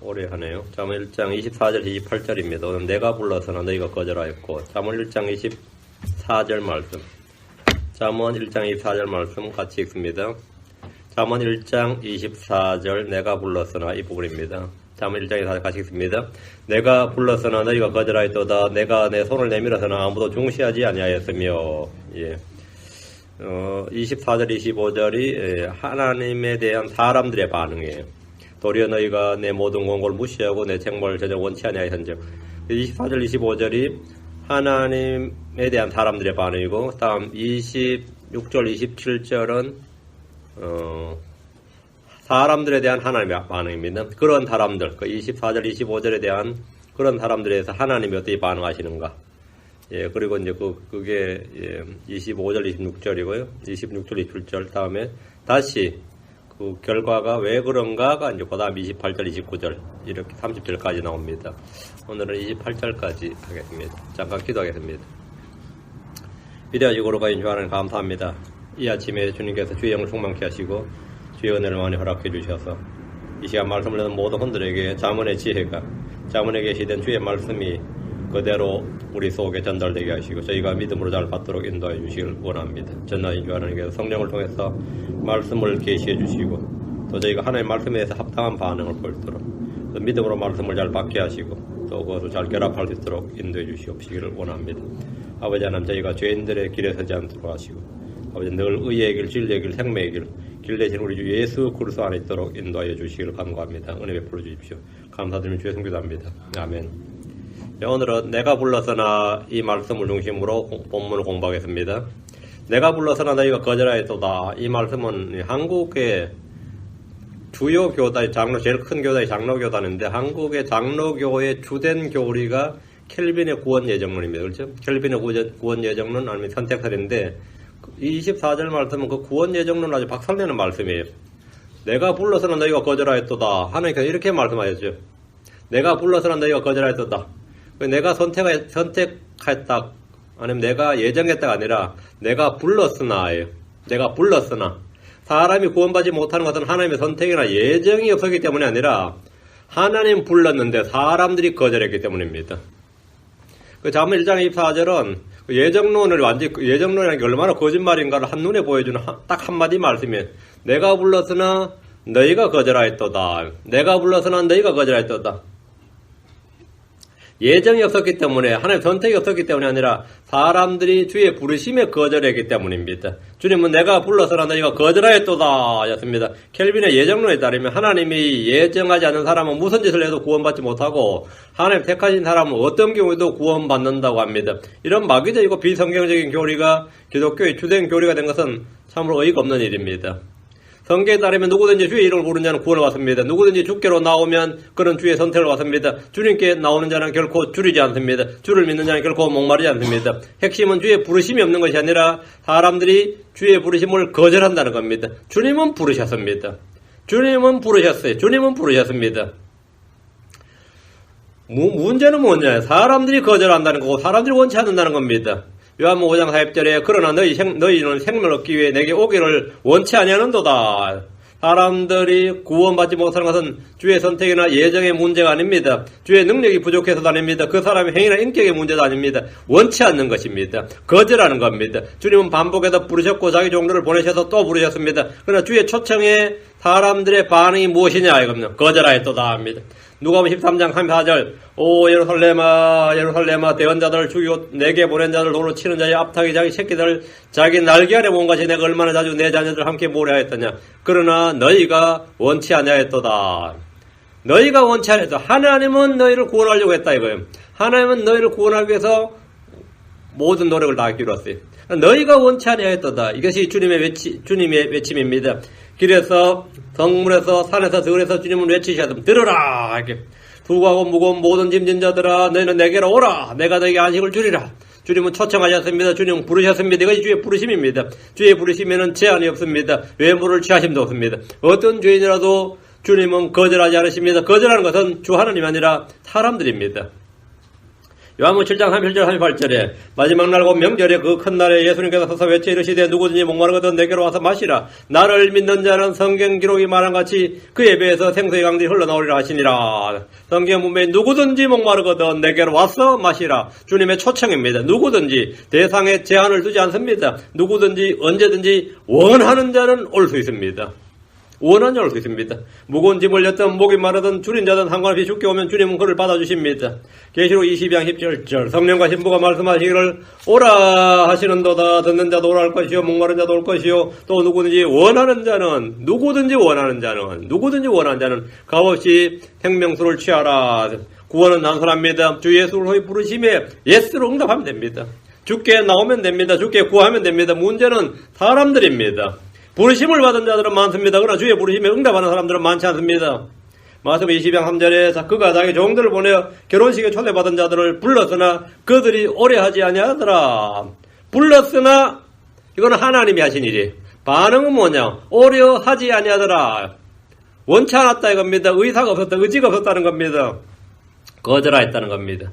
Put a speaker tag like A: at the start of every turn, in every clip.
A: 오래 하네요. 잠언 1장 24절 28절입니다. 오늘 내가 불러서나 너희가 거절하였고, 잠언 1장 24절 말씀. 잠언 1장 24절 말씀 같이 읽습니다. 잠언 1장 24절 내가 불렀으나 이 부분입니다. 잠언 1장 24절 같이 읽습니다. 내가 불렀으나 너희가 거절하였도다. 내가 내 손을 내밀어서나 아무도 중시하지 아니하였으며. 예. 24절 25절이 하나님에 대한 사람들의 반응이에요. 도리어 너희가 내 모든 권고를 무시하고 내 책망을 전혀 원치 아니하였은즉. 24절 25절이 하나님에 대한 사람들의 반응이고, 다음 26절 27절은 사람들에 대한 하나님의 반응입니다. 그런 사람들, 그 24절 25절에 대한 그런 사람들에 대해서 하나님이 어떻게 반응하시는가. 예, 그리고 이제 그게 25절 26절이고요. 26절 27절 다음에 다시 그 결과가 왜 그런가가 이제 그 다음 28절 29절 이렇게 30절까지 나옵니다. 오늘은 28절까지 하겠습니다. 잠깐 기도하겠습니다. 위대하시고 거룩하신 주 하나님 감사합니다. 이 아침에 주님께서 주의 영을 충만케 하시고 주의 은혜를 많이 허락해 주셔서 이 시간 말씀을 듣는 모든 분들에게 잠언의 지혜가, 잠언에 계시던 주의 말씀이 그대로 우리 속에 전달되게 하시고 저희가 믿음으로 잘 받도록 인도해 주시길 원합니다. 전하신 주 하나님께서 성령을 통해서 말씀을 계시해 주시고 또 저희가 하나님의 말씀에 대해서 합당한 반응을 보이도록 또 믿음으로 말씀을 잘 받게 하시고 또 그것을 잘 결합할 수 있도록 인도해 주시옵시기를 원합니다. 아버지 하나님, 저희가 죄인들의 길에 서지 않도록 하시고 아버지 늘 의의 길, 진리의 길, 생명의 길 대신 우리 주 예수 그리스도 안에 있도록 인도하여 주시기를 간구합니다. 은혜 베풀어 주십시오. 감사드리며 주의 성기도합니다. 아멘. 오늘은 내가 불러서나 이 말씀을 중심으로 본문을 공부하겠습니다. 내가 불러서나 너희가 거절하였도다. 이 말씀은 한국의 주요 교단이 제일 큰 교단이 장로교단인데 한국의 장로교의 주된 교리가 켈빈의 구원 예정론입니다. 그렇죠? 켈빈의 구원 예정론 아니면 선택설인데 24절 말씀은 그 구원 예정론 아주 박살내는 말씀이에요. 내가 불러서나 너희가 거절하였도다. 하나님께서 이렇게 말씀하셨죠. 내가 불러서나 너희가 거절하였도다. 내가 선택했다 아니면 내가 예정했다가 아니라 내가 불렀으나예요. 내가 불렀으나 사람이 구원받지 못하는 것은 하나님의 선택이나 예정이 없었기 때문이 아니라 하나님 불렀는데 사람들이 거절했기 때문입니다. 그 잠언 1장 24절은 예정론을 예정론이라는 게 얼마나 거짓말인가를 한눈에 보여주는 딱 한마디 말씀이에요. 내가 불렀으나 너희가 거절하였도다. 내가 불렀으나 너희가 거절하였도다. 예정이 없었기 때문에 하나님의 선택이 없었기 때문이 아니라 사람들이 주의 부르심에 거절했기 때문입니다. 주님은 내가 불러서나 너희가 거절하였도다 였습니다. 켈빈의 예정론에 따르면 하나님이 예정하지 않은 사람은 무슨 짓을 해도 구원받지 못하고 하나님 택하신 사람은 어떤 경우에도 구원받는다고 합니다. 이런 마귀적이고 비성경적인 교리가 기독교의 주된 교리가 된 것은 참으로 어이가 없는 일입니다. 성경에 따르면 누구든지 주의 이름을 부르는 자는 구원을 받습니다. 누구든지 주께로 나오면 그런 주의 선택을 받습니다. 주님께 나오는 자는 결코 줄이지 않습니다. 주를 믿는 자는 결코 목마르지 않습니다. 핵심은 주의 부르심이 없는 것이 아니라 사람들이 주의 부르심을 거절한다는 겁니다. 주님은 부르셨습니다. 주님은 부르셨어요. 주님은 부르셨습니다. 문제는 뭐냐? 사람들이 거절한다는 거고 사람들이 원치 않는다는 겁니다. 요한복음 5장 40절에 그러나 너희는 생명을 얻기 위해 내게 오기를 원치 아니하는도다. 사람들이 구원받지 못하는 것은 주의 선택이나 예정의 문제가 아닙니다. 주의 능력이 부족해서도 아닙니다. 그 사람의 행위나 인격의 문제도 아닙니다. 원치 않는 것입니다. 거절하는 겁니다. 주님은 반복해서 부르셨고 자기 종들을 보내셔서 또 부르셨습니다. 그러나 주의 초청에 사람들의 반응이 무엇이냐 이겁니다. 거절하였도다 합니다. 누가복음 13장 34절 오 예루살렘아 예루살렘아 대언자들을 죽이고 내게 보낸 자들 노로 치는 자의 앞타기 자기 새끼들 자기 날개 아래 모은 것이 내가 얼마나 자주 내 자녀들 함께 모래하였더냐. 그러나 너희가 원치 아니하였도다. 너희가 원치 아니하였다. 하나님은 너희를 구원하려고 했다 이거예요. 하나님은 너희를 구원하기 위해서 모든 노력을 다하기로 했어요. 너희가 원치 아니하였도다. 이것이 주님의 외침입니다. 길에서 성문에서 산에서 들에서 주님은 외치셨음. 들으라 이렇게 두고하고 무거운 모든 짐진 자들아 너희는 내게로 오라. 내가 너희에게 안식을 주리라. 주님은 초청하셨습니다. 주님은 부르셨습니다. 이것이 주의 부르심입니다. 주의 부르심에는 제한이 없습니다. 외모를 취하심도 없습니다. 어떤 죄인이라도 주님은 거절하지 않으십니다. 거절하는 것은 주 하나님이 아니라 사람들입니다. 요한복음 7장 37절 38절에 마지막 날 곧 명절에 그 큰 날에 예수님께서 서서 외쳐 이르시되 누구든지 목마르거든 내게로 와서 마시라. 나를 믿는 자는 성경 기록이 말한 같이 그에 비해서 생수의 강들이 흘러나오리라 하시니라. 성경 분명히 누구든지 목마르거든 내게로 와서 마시라. 주님의 초청입니다. 누구든지 대상에 제한을 두지 않습니다. 누구든지 언제든지 원하는 자는 올 수 있습니다. 원하는 자는 올 수 있습니다. 무거운 짐을 졌든 목이 마르든 줄인 자든 상관없이 죽게 오면 주님은 그를 받아주십니다. 계시록 22장 17절 성령과 신부가 말씀하시기를 오라 하시는도다. 듣는 자도 오라 할 것이요 목마른 자도 올 것이요 또 누구든지 원하는 자는 값없이 생명수를 취하라. 구원은 단순합니다. 주 예수를 부르심에 예스로 응답하면 됩니다. 주께 나오면 됩니다. 주께 구하면 됩니다. 문제는 사람들입니다. 부르심을 받은 자들은 많습니다. 그러나 주의 부르심에 응답하는 사람들은 많지 않습니다. 마태복음 20장 3절에 그가 자기 종들을 보내어 결혼식에 초대받은 자들을 불렀으나 그들이 오래 하지 아니하더라. 불렀으나 이거는 하나님이 하신 일이에요. 반응은 뭐냐? 오래 하지 아니하더라. 원치 않았다 이겁니다. 의사가 없었다. 의지가 없었다는 겁니다. 거절하였다는 겁니다.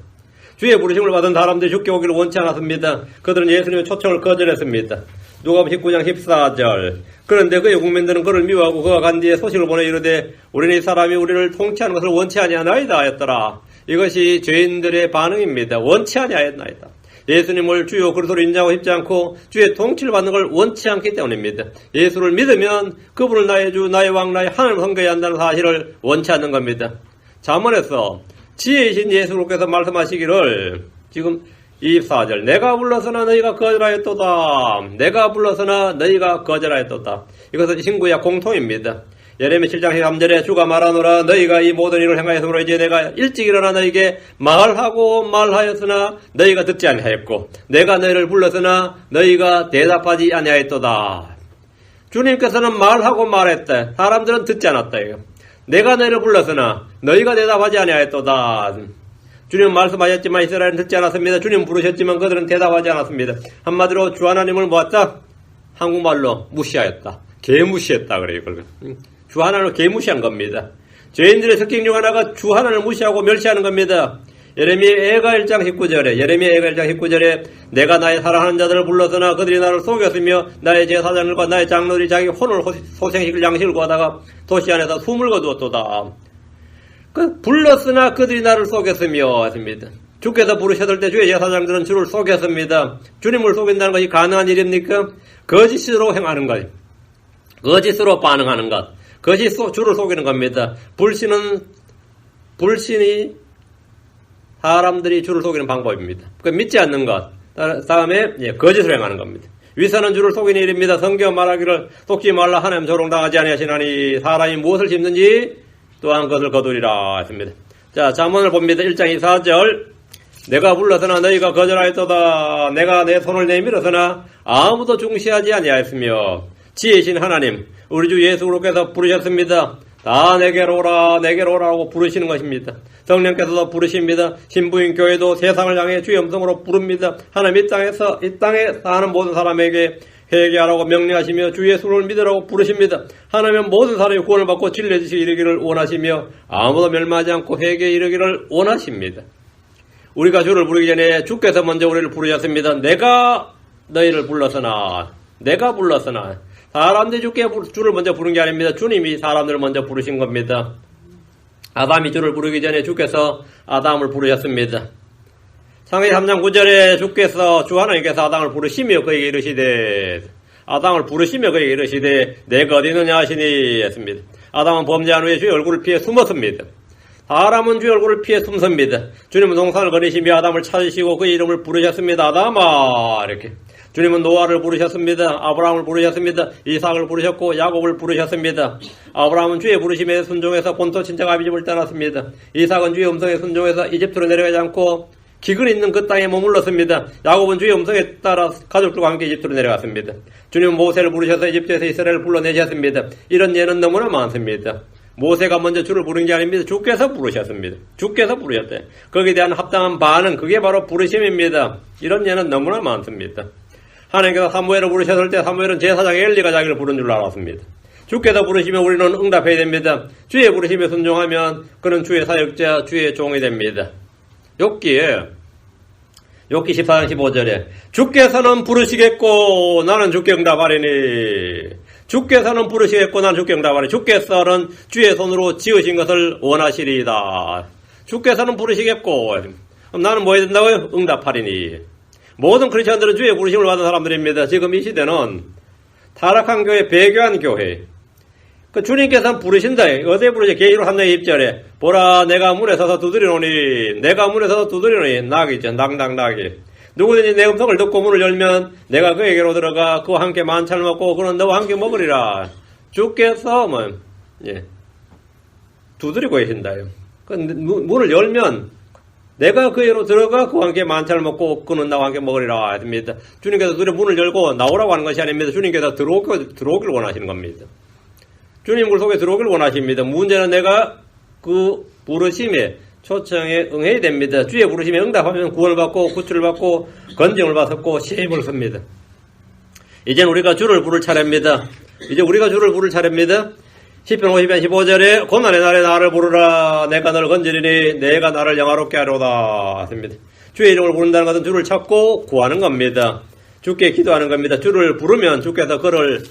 A: 주의 부르심을 받은 사람들이 죽게 오기를 원치 않았습니다. 그들은 예수님의 초청을 거절했습니다. 누가복음 19장 14절 그런데 그의 국민들은 그를 미워하고 그가 간 뒤에 소식을 보내 이르되 우리는 이 사람이 우리를 통치하는 것을 원치 아니하나이다 하였더라. 이것이 죄인들의 반응입니다. 원치 아니하였나이다. 예수님을 주요 그리스도로 인정하고 싶지 않고 주의 통치를 받는 걸 원치 않기 때문입니다. 예수를 믿으면 그분을 나의 주, 나의 왕, 나의 하나님을 섬겨야 한다는 사실을 원치 않는 겁니다. 잠언에서 지혜이신 예수님께서 말씀하시기를 지금 24절 내가 불러서나 너희가 거절하였도다. 내가 불러서나 너희가 거절하였도다. 이것은 신구약 공통입니다. 예레미야 7장 3절에 주가 말하노라 너희가 이 모든 일을 행하였으므로 이제 내가 일찍 일어나 너희에게 말하였으나 너희가 듣지 아니하였고 내가 너희를 불렀으나 너희가 대답하지 아니하였도다. 주님께서는 말했다. 사람들은 듣지 않았다. 내가 너희를 불렀으나 너희가 대답하지 아니하였도다. 주님은 말씀하셨지만 이스라엘은 듣지 않았습니다. 주님 부르셨지만 그들은 대답하지 않았습니다. 한마디로 주 하나님을 모았다. 한국말로 무시하였다. 개무시했다 그래요. 주 하나님을 개무시한 겁니다. 죄인들의 특징 중 하나가 주 하나님을 무시하고 멸시하는 겁니다. 예레미야 1장 19절에 내가 나의 사랑하는 자들을 불렀으나 그들이 나를 속였으며 나의 제사장들과 나의 장로들이 자기 혼을 소생시킬 양식을 구하다가 도시 안에서 숨을 거두었도다. 불렀으나 그들이 나를 속였으며 했습니다. 주께서 부르셨을 때 주의 제사장들은 주를 속였습니다. 주님을 속인다는 것이 가능한 일입니까? 거짓으로 행하는 것, 거짓으로 반응하는 것, 그것이 주를 속이는 겁니다. 불신이 사람들이 주를 속이는 방법입니다. 믿지 않는 것, 다음에 거짓으로 행하는 겁니다. 위선은 주를 속이는 일입니다. 성경 말하기를 속지 말라 하나님 조롱당하지 아니하시나니 사람이 무엇을 심는지 또한 그것을 거두리라 했습니다. 자, 잠언을 봅니다. 1장 24절 내가 불러서나 너희가 거절하였도다. 내가 내 손을 내밀어서나 아무도 중시하지 아니하였으며 지혜신 하나님 우리 주 예수께서 부르셨습니다. 다 내게로 오라고 부르시는 것입니다. 성령께서도 부르십니다. 신부인 교회도 세상을 향해 주의 음성으로 부릅니다. 하나님 이 땅에 사는 모든 사람에게 회개하라고 명령하시며 주 예수를 믿으라고 부르십니다. 하나님은 모든 사람이 구원을 받고 진리의 지식에 이르기를 원하시며 아무도 멸망하지 않고 회개에 이르기를 원하십니다. 우리가 주를 부르기 전에 주께서 먼저 우리를 부르셨습니다. 내가 너희를 불렀으나 사람들이 주를 먼저 부른 게 아닙니다. 주님이 사람들을 먼저 부르신 겁니다. 아담이 주를 부르기 전에 주께서 아담을 부르셨습니다. 창세기 3장 9절에 주 하나님께서 아담을 부르시며 그에게 이르시되 내가 어디 있느냐 하시니 했습니다. 아담은 범죄한 후에 주의 얼굴을 피해 숨었습니다. 사람은 주의 얼굴을 피해 숨습니다. 주님은 동산을 거니시며 아담을 찾으시고 그의 이름을 부르셨습니다. 아담아 이렇게. 주님은 노아를 부르셨습니다. 아브라함을 부르셨습니다. 이삭을 부르셨고 야곱을 부르셨습니다. 아브라함은 주의 부르심에 순종해서 본토 친척 아비집을 떠났습니다. 이삭은 주의 음성에 순종해서 이집트로 내려가지 않고 기근 있는 그 땅에 머물렀습니다. 야곱은 주의 음성에 따라 가족들과 함께 이집트로 내려갔습니다. 주님은 모세를 부르셔서 이집트에서 이스라엘을 불러내셨습니다. 이런 예는 너무나 많습니다. 모세가 먼저 주를 부른 게 아닙니다. 주께서 부르셨습니다. 주께서 부르셨대. 거기에 대한 합당한 반응, 그게 바로 부르심입니다. 이런 예는 너무나 많습니다. 하나님께서 사무엘을 부르셨을 때 사무엘은 제사장 엘리가 자기를 부른 줄 알았습니다. 주께서 부르시면 우리는 응답해야 됩니다. 주의 부르심에 순종하면 그는 주의 사역자, 주의 종이 됩니다. 욥기에 욥기 14장 15절에 주께서는 부르시겠고 나는 주께 응답하리니 주께서는 부르시겠고 나는 주께 응답하리니 주께서는 주의 손으로 지으신 것을 원하시리이다. 주께서는 부르시겠고 그럼 나는 뭐 해야 된다고요? 응답하리니. 모든 크리스천들은 주의 부르심을 받은 사람들입니다. 지금 이 시대는 타락한 교회, 배교한 교회. 그 주님께서는 부르신다. 어디에 부르시? 계시록 3장 20절에 보라 내가 문에 서서 두드리노니 내가 문에 서서 두드리노니 낙이죠. 낙이. 누구든지 내 음성을 듣고 문을 열면 내가 그에게로 들어가 그와 함께 만찬을 먹고 그는 너와 함께 먹으리라. 주께서 두드리고 계신다요. 그 문을 열면 내가 그에게로 들어가 그와 함께 만찬을 먹고 그는 나와 함께 먹으리라 합니다. 주님께서 문을 열고 나오라고 하는 것이 아닙니다. 주님께서 들어오길 원하시는 겁니다. 주님 물 속에 들어오길 원하십니다. 문제는 내가 그 부르심에 초청에 응해야 됩니다. 주의 부르심에 응답하면 구원을 받고 구출을 받고 건정을 받았고 시험을 씁니다. 이제는 우리가 주를 부를 차례입니다. 시편 50편 15절에 고난의 날에 나를 부르라 내가 너를 건지리니 내가 나를 영화롭게 하려다 했습니다. 주의 이름을 부른다는 것은 주를 찾고 구하는 겁니다. 주께 기도하는 겁니다. 주를 부르면 주께서 그를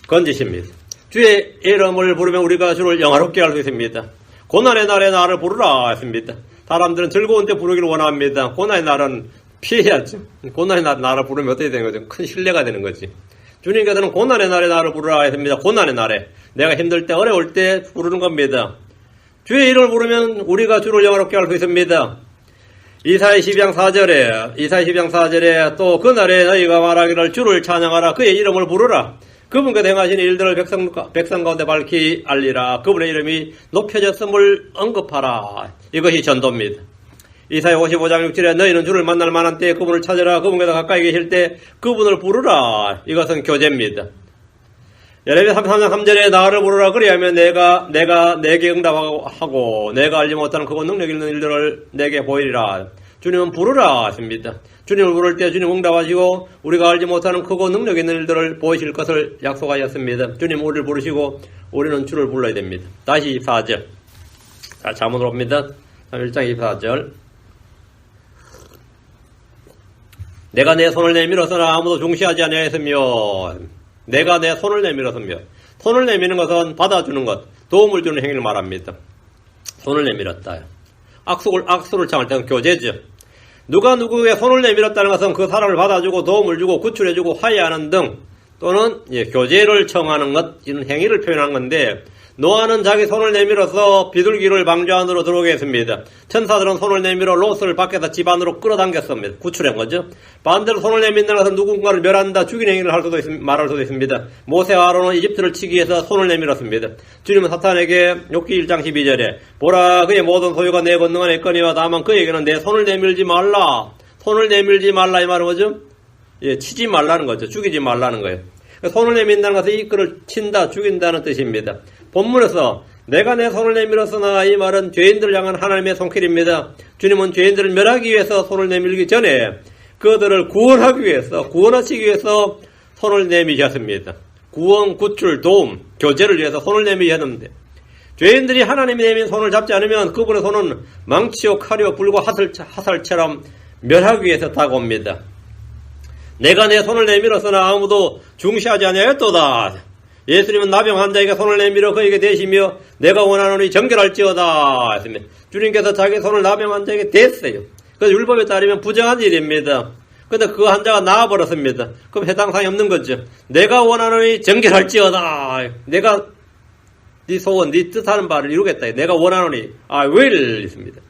A: 건지십니다. 주의 이름을 부르면 우리가 주를 영화롭게 할 수 있습니다. 고난의 날에 나를 부르라 했습니다. 사람들은 즐거운 때 부르기를 원합니다. 고난의 날은 피해야죠. 고난의 날에 나를 부르면 어떻게 되는 거죠? 큰 신뢰가 되는 거지. 주님께서는 고난의 날에 나를 부르라 했습니다. 고난의 날에. 내가 힘들 때, 어려울 때 부르는 겁니다. 주의 이름을 부르면 우리가 주를 영화롭게 할 수 있습니다. 이사야 12장 4절에 또 그날에 너희가 말하기를 주를 찬양하라. 그의 이름을 부르라. 그분께서 행하신 일들을 백성 가운데 밝히 알리라. 그분의 이름이 높여졌음을 언급하라. 이것이 전도입니다. 이사야 55장 6절에 너희는 주를 만날 만한 때에 그분을 찾으라. 그분께서 가까이 계실 때 그분을 부르라. 이것은 교제입니다. 예레미야 33장 3절에 나를 부르라. 그리하면 내가 내게 응답하고 내가 알지 못하는 크고 능력 있는 일들을 내게 보이리라. 주님은 부르라 하십니다. 주님을 부를 때 주님 응답하시고 우리가 알지 못하는 크고 능력 있는 일들을 보이실 것을 약속하셨습니다. 주님 우리를 부르시고 우리는 주를 불러야 됩니다. 다시 24절. 자, 자문으로 봅니다. 1장 24절. 내가 내 손을 내밀었으나 아무도 중시하지 아니하였으며 내가 내 손을 내밀었으며 손을 내미는 것은 받아주는 것, 도움을 주는 행위를 말합니다. 손을 내밀었다. 악수를 청할 때는 교제죠. 누가 누구의 손을 내밀었다는 것은 그 사람을 받아주고 도움을 주고 구출해주고 화해하는 등 또는 교제를 청하는 것, 이런 행위를 표현한 건데 노아는 자기 손을 내밀어서 비둘기를 방주 안으로 들어오게 했습니다. 천사들은 손을 내밀어 롯을 밖에서 집 안으로 끌어당겼습니다. 구출한 거죠. 반대로 손을 내민다는 것은 누군가를 멸한다, 죽이는 행위를 말할 수도 있습니다. 모세와 아론은 이집트를 치기 위해서 손을 내밀었습니다. 주님은 사탄에게 욥기 1장 12절에 보라 그의 모든 소유가 내 권능 안에 있거니와 다만 그에게는 내 손을 내밀지 말라. 손을 내밀지 말라 이 말은 뭐죠? 치지 말라는 거죠. 죽이지 말라는 거예요. 손을 내민다는 것은 이끌을 친다, 죽인다는 뜻입니다. 본문에서 내가 내 손을 내밀었으나 이 말은 죄인들을 향한 하나님의 손길입니다. 주님은 죄인들을 멸하기 위해서 손을 내밀기 전에 그들을 구원하시기 위해서 손을 내미셨습니다. 구원, 구출, 도움, 교제를 위해서 손을 내미셨는데 죄인들이 하나님이 내민 손을 잡지 않으면 그분의 손은 망치요, 칼이요, 불과 화살처럼 멸하기 위해서 다가옵니다. 내가 내 손을 내밀었으나 아무도 중시하지 아니하였도다. 예수님은 나병 환자에게 손을 내밀어 그에게 대시며 내가 원하노니 정결할지어다 했습니다. 주님께서 자기 손을 나병 환자에게 댔어요. 그래서 율법에 따르면 부정한 일입니다. 그런데 그 환자가 나아버렸습니다. 그럼 해당 사항이 없는 거죠. 내가 원하노니 정결할지어다. 내가 네 소원, 네 뜻하는 바를 이루겠다. 내가 원하노니 I will 있습니다.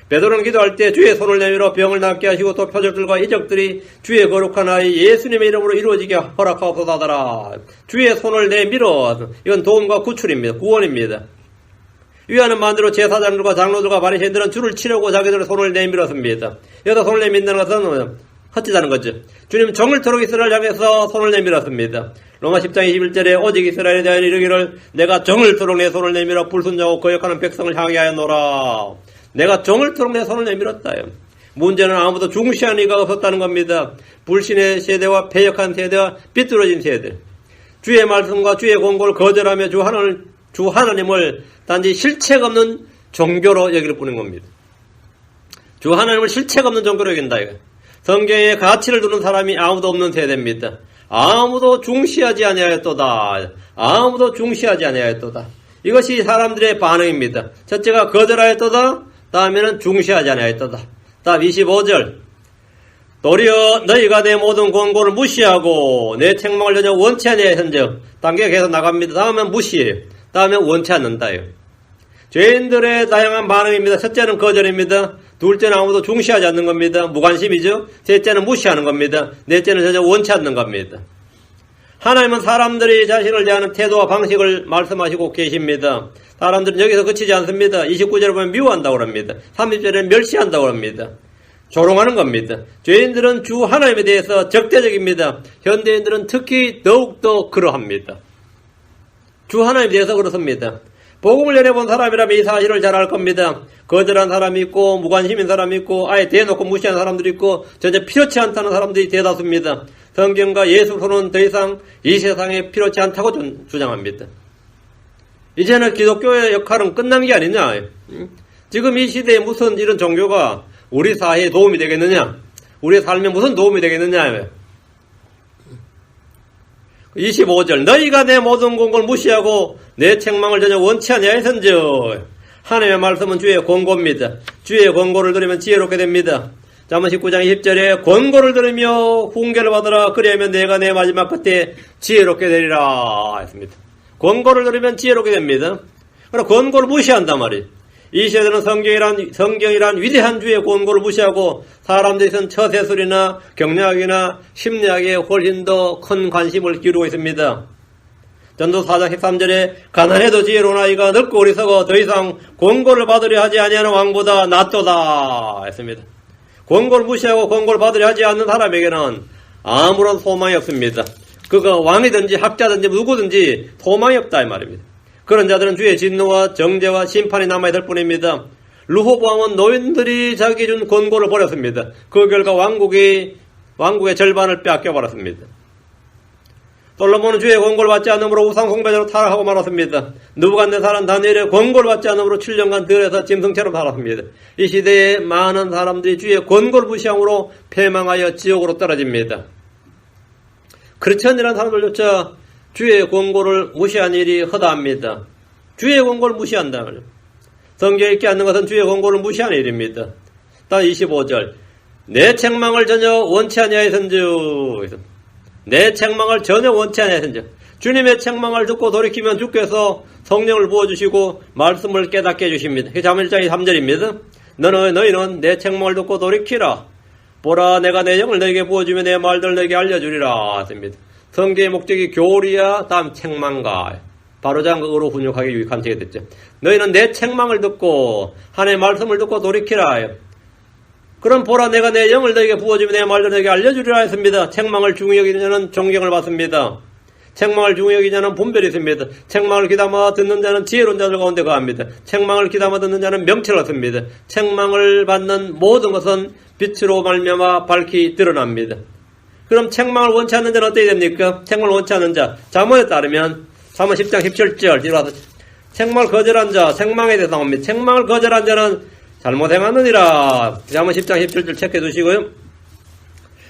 A: 베드로는 기도할 때 주의 손을 내밀어 병을 낫게 하시고 또 표적들과 이적들이 주의 거룩한 아이 예수님의 이름으로 이루어지게 허락하옵소서 하더라. 주의 손을 내밀어. 이건 도움과 구출입니다. 구원입니다. 위하는 만대로 제사장들과 장로들과 바리새인들은 주를 치려고 자기들의 손을 내밀었습니다. 여기서 손을 내민다는 것은 헛짓하는 거죠. 주님 정을토록 이스라엘 향해서 손을 내밀었습니다. 로마 10장 21절에 오직 이스라엘에 대하여 이르기를 내가 정을토록 내 손을 내밀어 불순종하고 거역하는 백성을 향하게 하였노라. 내가 정을토록 내 손을 내밀었다요. 문제는 아무도 중시하는 이가 없었다는 겁니다. 불신의 세대와 패역한 세대와 비뚤어진 세대. 주의 말씀과 주의 권고를 거절하며 주 하나님을 단지 실책 없는 종교로 여길 뿐인 겁니다. 주 하나님을 실책 없는 종교로 여긴다. 이거. 성경에 가치를 두는 사람이 아무도 없는 세대입니다. 아무도 중시하지 아니하였도다. 아무도 중시하지 아니하였도다. 이것이 사람들의 반응입니다. 첫째가 거절하였도다. 다음에는 중시하지 아니하였도다. 다음 25절. 도리어 너희가 내 모든 권고를 무시하고 내 책망을 전혀 원치 아니하였은즉, 단계가 계속 나갑니다. 다음은 무시해요. 다음엔 원치 않는다요. 죄인들의 다양한 반응입니다. 첫째는 거절입니다. 둘째는 아무도 중시하지 않는 겁니다. 무관심이죠. 셋째는 무시하는 겁니다. 넷째는 전혀 원치 않는 겁니다. 하나님은 사람들이 자신을 대하는 태도와 방식을 말씀하시고 계십니다. 사람들은 여기서 그치지 않습니다. 29절에 보면 미워한다고 합니다. 30절에 멸시한다고 합니다. 조롱하는 겁니다. 죄인들은 주 하나님에 대해서 적대적입니다. 현대인들은 특히 더욱더 그러합니다. 주 하나님에 대해서 그렇습니다. 복음을 전해본 사람이라면 이 사실을 잘 알 겁니다. 거절한 사람이 있고, 무관심인 사람이 있고, 아예 대놓고 무시하는 사람들이 있고, 전혀 필요치 않다는 사람들이 대다수입니다. 성경과 예수로는 더 이상 이 세상에 필요치 않다고 주장합니다. 이제는 기독교의 역할은 끝난 게 아니냐. 지금 이 시대에 무슨 이런 종교가 우리 사회에 도움이 되겠느냐? 우리의 삶에 무슨 도움이 되겠느냐? 25절. 너희가 내 모든 권고를 무시하고 내 책망을 전혀 원치 아니하였은즉. 하나님의 말씀은 주의 권고입니다. 주의 권고를 들으면 지혜롭게 됩니다. 잠언 19장 20절에 권고를 들으며 훈계를 받으라. 그리하면 내가 내 마지막 끝에 지혜롭게 되리라 했습니다. 권고를 들으면 지혜롭게 됩니다. 그러나 권고를 무시한단 말이에요. 이 시대는 성경이란 위대한 주의 권고를 무시하고 사람들이 쓴 처세술이나 경례학이나 심리학에 훨씬 더 큰 관심을 기울이고 있습니다. 전도 4장 13절에 가난해도 지혜로운 아이가 늙고 어리석어 더 이상 권고를 받으려 하지 아니하는 왕보다 낫도다 했습니다. 권고를 무시하고 권고를 받으려 하지 않는 사람에게는 아무런 소망이 없습니다. 그가 왕이든지 학자든지 누구든지 소망이 없다 이 말입니다. 그런 자들은 주의 진노와 정죄와 심판이 남아야 될 뿐입니다. 르호보암은 노인들이 자기 준 권고를 버렸습니다. 그 결과 왕국의 절반을 빼앗겨버렸습니다. 솔로몬은 주의 권고를 받지 않으므로 우상 숭배자로 타락하고 말았습니다. 느부갓네살은 다니엘의 권고를 받지 않으므로 7년간 들에서 짐승처럼 살았습니다. 이 시대에 많은 사람들이 주의 권고를 무시함으로 패망하여 지옥으로 떨어집니다. 크리스천이라는 사람들조차 주의 권고를 무시한 일이 허다합니다. 주의 권고를 무시한다. 성경에 있지 않는 것은 주의 권고를 무시한 일입니다. 다음 25절. 내 책망을 전혀 원치 아니하였은즉. 내 책망을 전혀 원치 아니하였은즉. 주님의 책망을 듣고 돌이키면 주께서 성령을 부어주시고 말씀을 깨닫게 해주십니다. 잠언 1장 3절입니다. 너희는 내 책망을 듣고 돌이키라. 보라 내가 내 영을 너에게 부어주며 내 말들을 너에게 알려주리라. 했습니다. 성경의 목적이 교리야 다음 책망가. 바로장극으로 훈육하기 유익한 책이 됐죠. 너희는 내 책망을 듣고 하나님의 말씀을 듣고 돌이키라. 그럼 보라 내가 내 영을 너에게 부어주며 내 말들을 너에게 알려주리라 했습니다. 책망을 중히 여기는 자는 존경을 받습니다. 책망을 중히 여기는 자는 분별이 있습니다. 책망을 귀담아 듣는 자는 지혜로운 자들 가운데 거합니다. 책망을 귀담아 듣는 자는 명철을 얻습니다. 책망을 받는 모든 것은 빛으로 말미암아 밝히 드러납니다. 그럼 책망을 원치 않는 자는 어떻게 됩니까? 책망을 원치 않는 자. 잠언에 따르면 잠언 10장 17절 이라서 책망을 거절한 자, 책망에 대해서 나옵니다. 책망을 거절한 자는 잘못 행하느니라. 잠언 10장 17절 체크해 두시고요.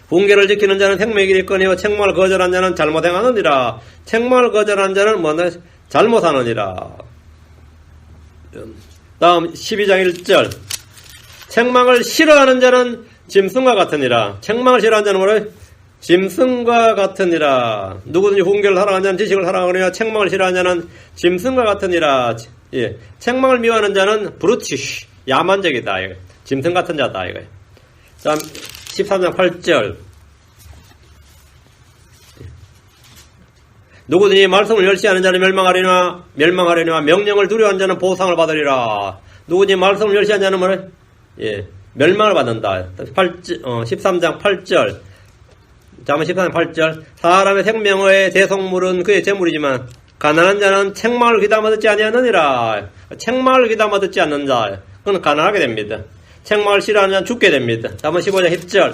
A: 훈계를 지키는 자는 생명의 길이 있거니와 책망을 거절한 자는 잘못 행하느니라. 책망을 거절한 자는 뭐냐? 잘못하느니라. 다음 12장 1절. 책망을 싫어하는 자는 짐승과 같으니라. 책망을 싫어하는 자는 뭐래? 짐승과 같으니라. 누구든지 훈계를 사랑하는 자는 지식을 사랑하느냐. 책망을 싫어하는 자는 짐승과 같으니라. 예. 책망을 미워하는 자는 브루치쉬. 야만적이다. 짐승 같은 자다. 이거. 다음 13장 8절. 누구든지 말씀을 열시하는 자는 멸망하려니와 명령을 두려워하는 자는 보상을 받으리라. 누구든지 말씀을 열시하는 자는 뭐래? 예. 멸망을 받는다. 13장 8절. 잠언 14장 8절. 사람의 생명의 대속물은 그의 재물이지만 가난한 자는 책망을 귀담아 듣지 아니하느니라. 책망을 귀담아 듣지 않는 자. 그건 가난하게 됩니다. 책망을 싫어하는 자는 죽게 됩니다. 잠언 15장 10절.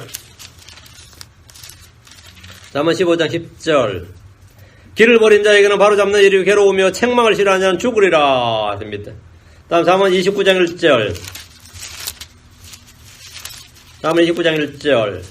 A: 잠언 15장 10절. 길을 버린 자에게는 바로잡는 일이 괴로우며 책망을 싫어하는 자는 죽으리라. 했습니다. 다음 잠언 29장 1절. 잠언 29장 1절.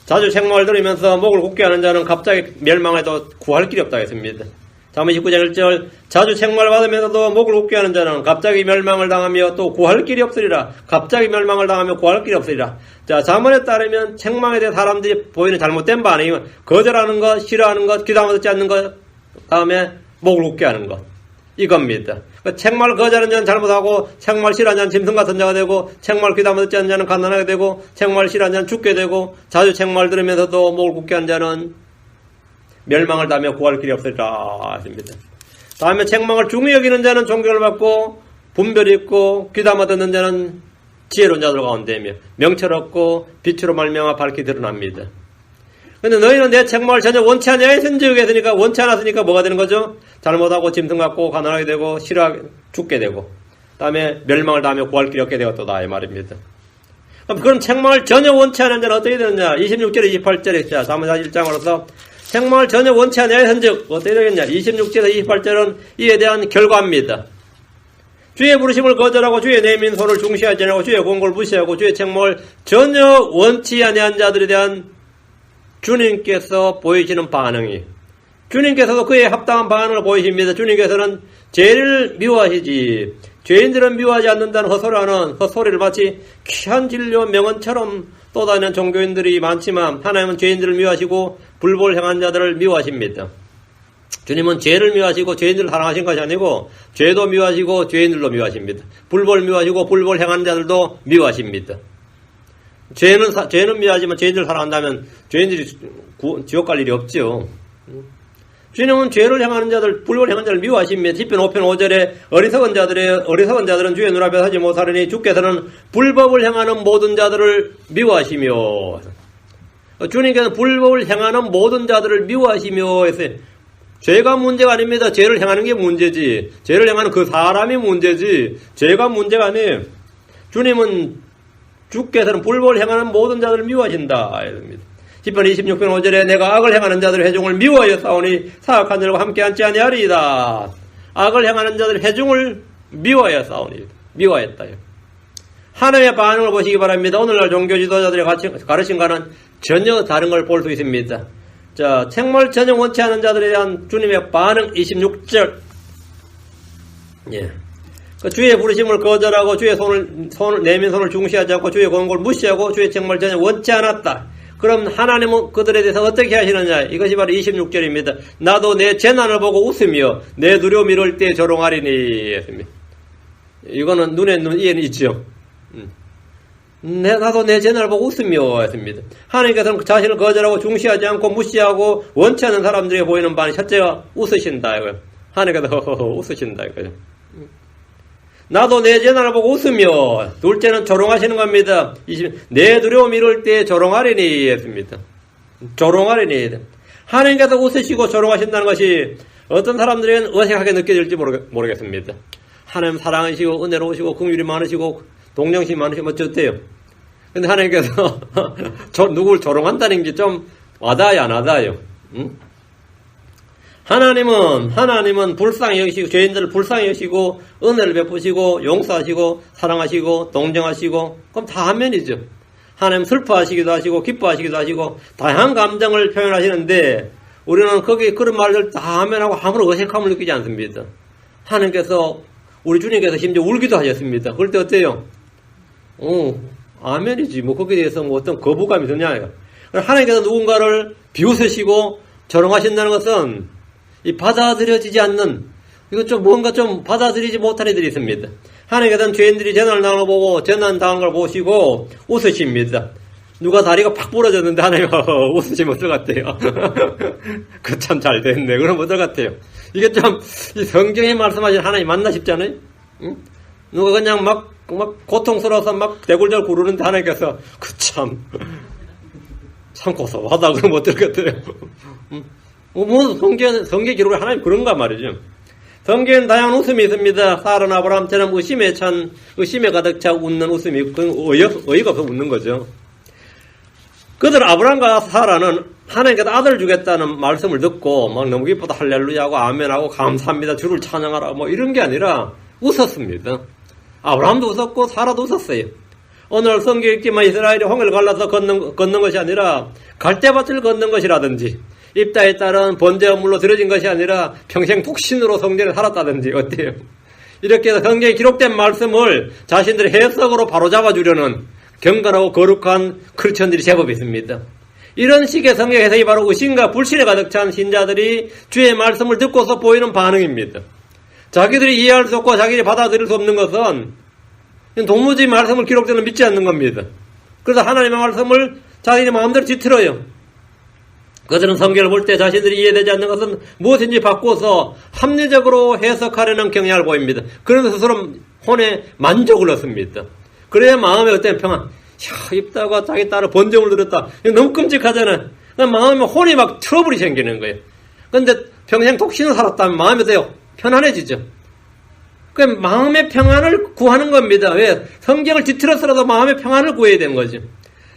A: 자주 책망을 들으면서 목을 굳게 하는 자는 갑자기 멸망해도 구할 길이 없다 했습니다. 잠언 19장 1절 자주 책망을 받으면서도 목을 굳게 하는 자는 갑자기 멸망을 당하며 또 구할 길이 없으리라. 갑자기 멸망을 당하며 구할 길이 없으리라. 자, 잠언에 따르면 책망에 대해 사람들이 보이는 잘못된 반응이 거절하는 것, 싫어하는 것, 귀담아 듣지 않는 것, 다음에 목을 굳게 하는 것. 이겁니다. 책망을 거절하는 자는 잘못하고 책망을 싫어하는 자는 짐승 같은 자가 되고 책망을 귀담아 듣지 않는 자는 갓난하게 되고 책망을 싫어하는 자는 죽게 되고 자주 책망을 들으면서도 목을 굳게 하는 자는 멸망을 당하며 구할 길이 없으리라 하십니다. 다음에 책망을 중히 여기는 자는 존경을 받고 분별이 있고 귀담아 듣는 자는 지혜로운 자들 가운데며 명철없고 빛으로 말미암아 밝게 드러납니다. 근데 너희는 내 책망을 전혀 원치 않냐 했으니까 원치 않았으니까 뭐가 되는 거죠? 잘못하고 짐승 같고 가난하게 되고 싫어하게 죽게 되고 다음에 멸망을 당하며 구할 길이 없게 되었다 이 말입니다. 그럼 책망을 전혀 원치 않은 자는 어떻게 되느냐? 26절에 28절에 자 잠언 1장으로서 책망을 전혀 원치 않냐 했은즉 어떻게 되겠냐? 26절에서 28절은 이에 대한 결과입니다. 주의 부르심을 거절하고 주의 내민 손을 중시하지 않고 주의 권고를 무시하고 주의 책망을 전혀 원치 아니한 자들에 대한 주님께서 보이시는 반응이 주님께서도 그에 합당한 반응을 보이십니다. 주님께서는 죄를 미워하시지 죄인들은 미워하지 않는다는 헛소리를 마치 귀한 진료 명언처럼 떠다니는 종교인들이 많지만 하나님은 죄인들을 미워하시고 불법을 행한 자들을 미워하십니다. 주님은 죄를 미워하시고 죄인들을 사랑하신 것이 아니고 죄도 미워하시고 죄인들도 미워하십니다. 불법을 미워하시고 불법을 행하는 자들도 미워하십니다. 죄는 미워하지만 죄인들을 사랑한다면 죄인들이 지옥 갈 일이 없지요. 주님은 죄를 행하는 자들, 불법을 행하는 자를 미워하십니다. 시편 5편 5절에 어리석은 자들은 주의 눈앞에 서지 못하리니 주께서는 불법을 행하는 모든 자들을 미워하시며 주님께서는 불법을 행하는 모든 자들을 미워하시며 했어요. 죄가 문제가 아닙니다. 죄를 행하는 게 문제지. 죄를 행하는 그 사람이 문제지. 죄가 문제가 아니에요. 주께서는 불법을 행하는 모든 자들을 미워하신다. 시편 26편 5절에 내가 악을 행하는 자들의 회중을 미워하여 싸우니 사악한 자들과 함께 앉지 아니하리이다. 악을 행하는 자들의 회중을 미워하여 싸우니 미워했다. 하나님의 반응을 보시기 바랍니다. 오늘날 종교 지도자들의 가르침과는 전혀 다른 걸 볼 수 있습니다. 자, 책망을 전혀 원치 않은 자들에 대한 주님의 반응 26절. 예. 주의 부르심을 거절하고 주의 내민 손을 중시하지 않고 주의 권고를 무시하고 주의 책망을 전혀 원치 않았다. 그럼 하나님은 그들에 대해서 어떻게 하시느냐? 이것이 바로 26절입니다. 나도 내 재난을 보고 웃으며 내 두려움 이를 때 조롱하리니 했습니다. 이거는 눈에 이해는 있죠. 나도 내 재난을 보고 웃으며 했습니다. 하나님께서는 자신을 거절하고 중시하지 않고 무시하고 원치 않는 사람들에게 보이는 반이 첫째가 웃으신다 이거예요. 하나님께서 웃으신다 이거예요. 나도 내 재난을 보고 웃으며 둘째는 조롱하시는 겁니다. 내 두려움 이룰 때 조롱하리니 했습니다. 조롱하리니. 하나님께서 웃으시고 조롱하신다는 것이 어떤 사람들에게는 어색하게 느껴질지 모르겠습니다. 하나님 사랑하시고 은혜로우시고 긍휼이 많으시고 동정심이 많으시면 어쩌대요. 근데 하나님께서 누구를 조롱한다는 게 좀 와닿아요 안 와닿아요? 응? 하나님은 불쌍히 여기시고 죄인들을 불쌍히 여기시고 은혜를 베푸시고 용서하시고 사랑하시고 동정하시고 그럼 다 한면이죠. 하나님 슬퍼하시기도 하시고 기뻐하시기도 하시고 다양한 감정을 표현하시는데 우리는 거기 그런 말들 다 하면하고 아무런 어색함을 느끼지 않습니다. 하나님께서 우리 주님께서 심지어 울기도 하셨습니다. 그럴 때 어때요? 아멘이지. 뭐 거기에 대해서 뭐 어떤 거부감이 드냐요. 하나님께서 누군가를 비웃으시고 조롱하신다는 것은 이 받아들여지지 않는 이거 좀 뭔가 좀 받아들이지 못한 이들이 있습니다. 하나님께서는 죄인들이 재난을 당하는 걸 보고 재난 당한 걸 보시고 웃으십니다. 누가 다리가 팍 부러졌는데 하나님 웃으시면 어떨 것 같아요? 그 참 잘 됐네. 그럼 어떨 것 같아요? 이게 좀 이 성경에 말씀하신 하나님 맞나 싶지 않아요? 응? 누가 그냥 막 고통스러워서 막 대굴대굴 구르는데 하나님께서 참 고소하다 그러면 어떨 것 같아요? 뭐 성경 기록에 하나님 그런가 말이죠. 성경에는 다양한 웃음이 있습니다. 사라는 아브라함처럼 의심에 가득 차 웃는 웃음이 있고 어이가 없어 웃는 거죠. 그들 아브라함과 사라는 하나님께서 아들을 주겠다는 말씀을 듣고 막 너무 기쁘다 할렐루야하고 아멘하고 감사합니다 주를 찬양하라 뭐 이런 게 아니라 웃었습니다. 아브라함도 웃었고 사라도 웃었어요. 오늘 성경 읽지만 이스라엘이 홍해를 갈라서 걷는 것이 아니라 갈대밭을 걷는 것이라든지 입다에 따른 번제물로 드려진 것이 아니라 평생 독신으로 성전에 살았다든지 어때요? 이렇게 해서 성경에 기록된 말씀을 자신들의 해석으로 바로잡아 주려는 경건하고 거룩한 크리스천들이 제법 있습니다. 이런 식의 성경 해석이 바로 의심과 불신에 가득 찬 신자들이 주의 말씀을 듣고서 보이는 반응입니다. 자기들이 이해할 수 없고 자기들이 받아들일 수 없는 것은 도무지 말씀을 기록되는 믿지 않는 겁니다. 그래서 하나님의 말씀을 자기네 마음대로 뒤틀어요. 그들은 성경을 볼 때 자신들이 이해되지 않는 것은 무엇인지 바꿔서 합리적으로 해석하려는 경향을 보입니다. 그래서 스스로 혼에 만족을 얻습니다. 그래야 마음에 어떤 평안, 입다가 자기 딸을 번정을 들었다. 이거 너무 끔찍하잖아요. 마음에 혼이 막 트러블이 생기는 거예요. 그런데 평생 독신을 살았다면 마음이 더 편안해지죠. 그 마음의 평안을 구하는 겁니다. 왜? 성경을 뒤틀어서라도 마음의 평안을 구해야 되는 거죠.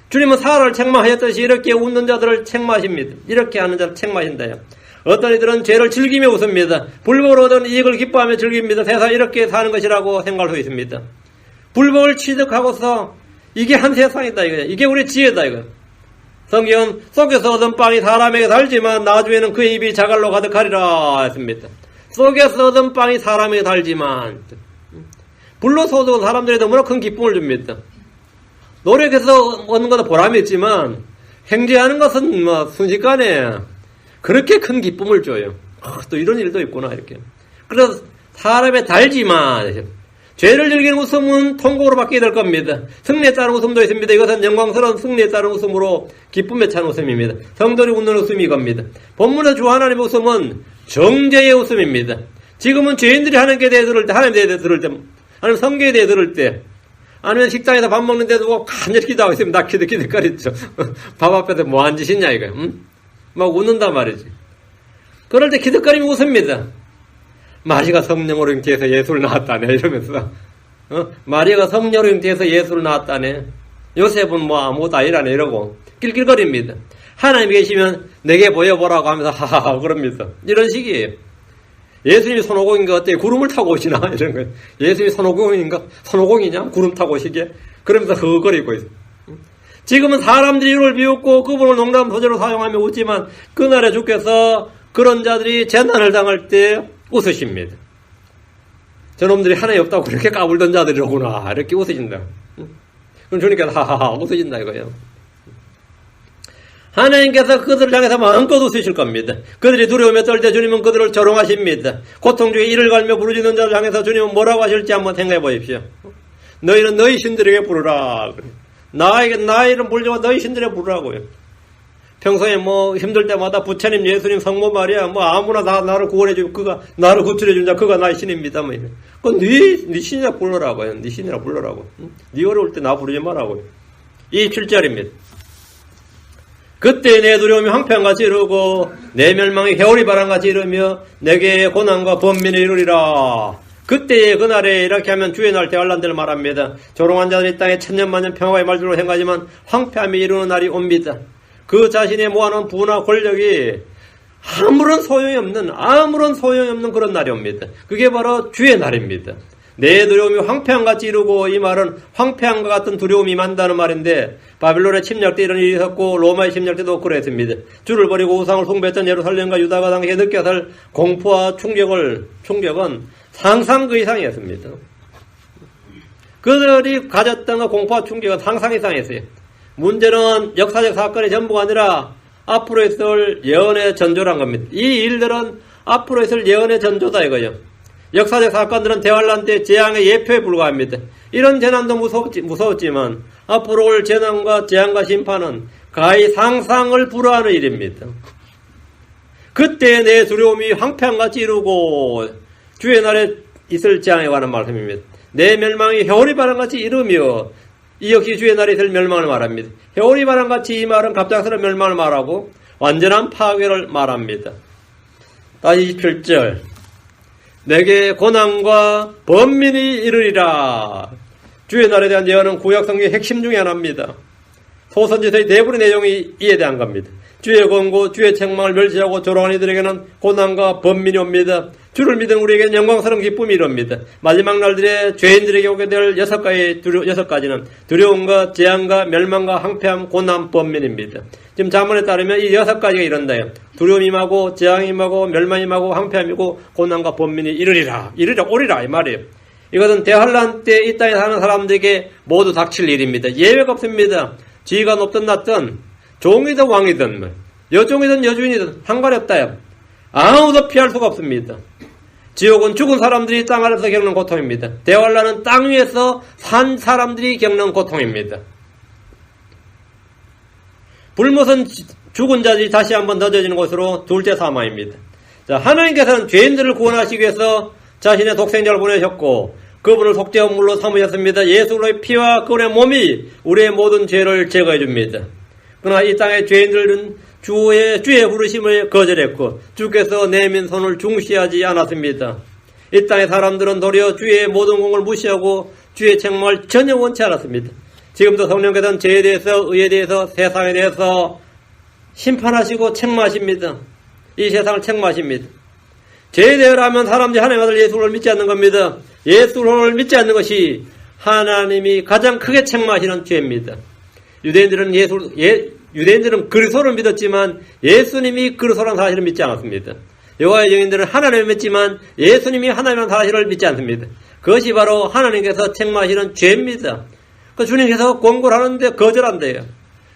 A: 주님은 사라를 책망하셨듯이 이렇게 웃는 자들을 책망하십니다. 이렇게 하는 자를 책망하신다요. 어떤 이들은 죄를 즐기며 웃습니다. 불법으로 얻은 이익을 기뻐하며 즐깁니다. 세상 이렇게 사는 것이라고 생각할 수 있습니다. 불법을 취득하고서 이게 한 세상이다 이거야. 이게 우리 지혜다 이거야. 성경은 속에서 얻은 빵이 사람에게 달지만 나중에는 그의 입이 자갈로 가득하리라 했습니다. 속에서 얻은 빵이 사람에게 달지만 불로소득은 사람들이 너무나 큰 기쁨을 줍니다. 노력해서 얻는 것은 보람이 있지만 행제하는 것은 순식간에 그렇게 큰 기쁨을 줘요. 또 이런 일도 있구나 이렇게. 그래서 사람에 달지만 죄를 즐기는 웃음은 통곡으로 바뀌게 될 겁니다. 승리에 따른 웃음도 있습니다. 이것은 영광스러운 승리에 따른 웃음으로 기쁨에 찬 웃음입니다. 성도들이 웃는 웃음이 이겁니다. 본문에서 주 하나님의 웃음은 정죄의 웃음입니다. 지금은 죄인들이 하나님께 대해 들을 때, 하나님에 대해 들을 때, 아니면 성경에 대해 들을 때, 아니면 식당에서 밥 먹는데도 간절히 기도하고 있으면 나 기득거리죠. 밥 앞에서 뭐 한 짓이냐 이거. 응? 막 웃는단 말이지. 그럴 때 기득거리면 웃습니다. 마리가 성령으로 잉태해서 예수를 낳았다네 이러면서 마리아가 성령으로 잉태해서 예수를 낳았다네. 요셉은 뭐 아무것도 아니라네 이러고 낄낄거립니다. 하나님이 계시면 내게 보여보라고 하면서 하하하 그럽니다. 이런 식이에요. 예수님이 손오공인가 어때요? 구름을 타고 오시나? 이런 거예요. 예수님이 손오공인가? 손오공이냐? 구름 타고 오시게? 그러면서 허거리고 있어요. 지금은 사람들이 이를 비웃고 그분을 농담 소재로 사용하며 웃지만 그날에 주께서 그런 자들이 재난을 당할 때 웃으십니다. 저놈들이 하나님 없다고 그렇게 까불던 자들이로구나. 이렇게 웃으신다. 그럼 주님께서 하하하 웃으신다 이거예요. 하나님께서 그들을 향해서 마음껏 웃으실 겁니다. 그들이 두려움에 떨 때 주님은 그들을 조롱하십니다. 고통 중에 이를 갈며 부르짖는 자를 향해서 주님은 뭐라고 하실지 한번 생각해 보십시오. 너희는 너희 신들에게 부르라. 나에게 나 이름 부르지만 너희 신들에게 부르라고요. 평소에 뭐 힘들 때마다 부처님, 예수님, 성모 마리아 뭐 아무나 나를 구원해주고 그가 나를 구출해준 자 그가 나의 신입니다. 뭐 이래. 그건 네 신이라 불러라고요. 네 신이라 불러라고. 네 어려울 때 나 부르지 말라고요. 이 7절입니다. 그때 내 두려움이 황폐한같이 이르고 내 멸망이 해오리 바람같이 이르며 내게 고난과 번민이 이르리라. 그때에 그날에 이렇게 하면 주의 날 대환란들을 말합니다. 조롱한 자들이 땅에 천년만년 평화의 말들로 행하지만 황폐함이 이르는 날이 옵니다. 그 자신이 모아놓은 부나 권력이 아무런 소용이 없는 그런 날이 옵니다. 그게 바로 주의 날입니다. 내 두려움이 황폐함같이 이루고 이 말은 황폐함과 같은 두려움이 임한다는 말인데 바빌론의 침략 때 이런 일이 있었고 로마의 침략 때도 그랬습니다. 주를 버리고 우상을 숭배했던 예루살렘과 유다가 당시에 느껴야 할 공포와 충격은 상상 그 이상이었습니다. 그들이 가졌던 공포와 충격은 상상 이상이었어요. 문제는 역사적 사건이 전부가 아니라 앞으로 있을 예언의 전조란 겁니다. 이 일들은 앞으로 있을 예언의 전조다 이거예요. 역사적 사건들은 대환란 때 재앙의 예표에 불과합니다. 이런 재난도 무서웠지만 앞으로 올 재난과 재앙과 심판은 가히 상상을 불허하는 일입니다. 그때 내 두려움이 황폐함같이 이루고 주의 날에 있을 재앙에 관한 말씀입니다. 내 멸망이 해오리 바람같이 이르며 이 역시 주의 날에 있을 멸망을 말합니다. 해오리 바람같이 이 말은 갑작스러운 멸망을 말하고 완전한 파괴를 말합니다. 다시 27절 내게 고난과 번민이 이르리라. 주의 날에 대한 예언은 구약 성경의 핵심 중에 하나입니다. 소선지서의 대부분의 내용이 이에 대한 겁니다. 주의 권고, 주의 책망을 멸시하고 조롱하는 이들에게는 고난과 번민이 옵니다. 주를 믿은 우리에게는 영광스러운 기쁨이 이릅니다. 마지막 날들에 죄인들에게 오게 될 6가지는 두려움과 재앙과 멸망과 항폐함, 고난, 번민입니다. 지금 자문에 따르면 이 6가지가 이런다요. 두려움이 임하고 재앙이 임하고 멸망이 임하고 항폐함이고 고난과 번민이 이르리라 오리라 이 말이에요. 이것은 대환란 때 이 땅에 사는 사람들에게 모두 닥칠 일입니다. 예외가 없습니다. 지위가 높든 낮든 종이든 왕이든 여종이든 여주인이든 상관이 없다요. 아무도 피할 수가 없습니다. 지옥은 죽은 사람들이 땅 아래서 겪는 고통입니다. 대환란은 땅 위에서 산 사람들이 겪는 고통입니다. 불못은 죽은 자들이 다시 한번 던져지는 곳으로 둘째 사망입니다. 자, 하나님께서는 죄인들을 구원하시기 위해서 자신의 독생자를 보내셨고 그분을 속죄한 물로 삼으셨습니다. 예수의 피와 그분의 몸이 우리의 모든 죄를 제거해 줍니다. 그러나 이 땅의 죄인들은 주의 부르심을 거절했고 주께서 내민 손을 중시하지 않았습니다. 이 땅의 사람들은 도리어 주의 모든 공을 무시하고 주의 책망을 전혀 원치 않았습니다. 지금도 성령께서는 죄에 대해서, 의에 대해서, 세상에 대해서 심판하시고 책망하십니다. 이 세상을 책망하십니다. 죄에 대하면 사람들이 하나님의 아들 예수를 믿지 않는 겁니다. 예수를 믿지 않는 것이 하나님이 가장 크게 책망하시는 죄입니다. 유대인들은 그리스도를 믿었지만 예수님이 그리스도라는 사실을 믿지 않았습니다. 여호와의 증인들은 하나님을 믿지만 예수님이 하나님이라는 사실을 믿지 않습니다. 그것이 바로 하나님께서 책망하시는 죄입니다. 그 주님께서 권고를 하는데 거절한대요.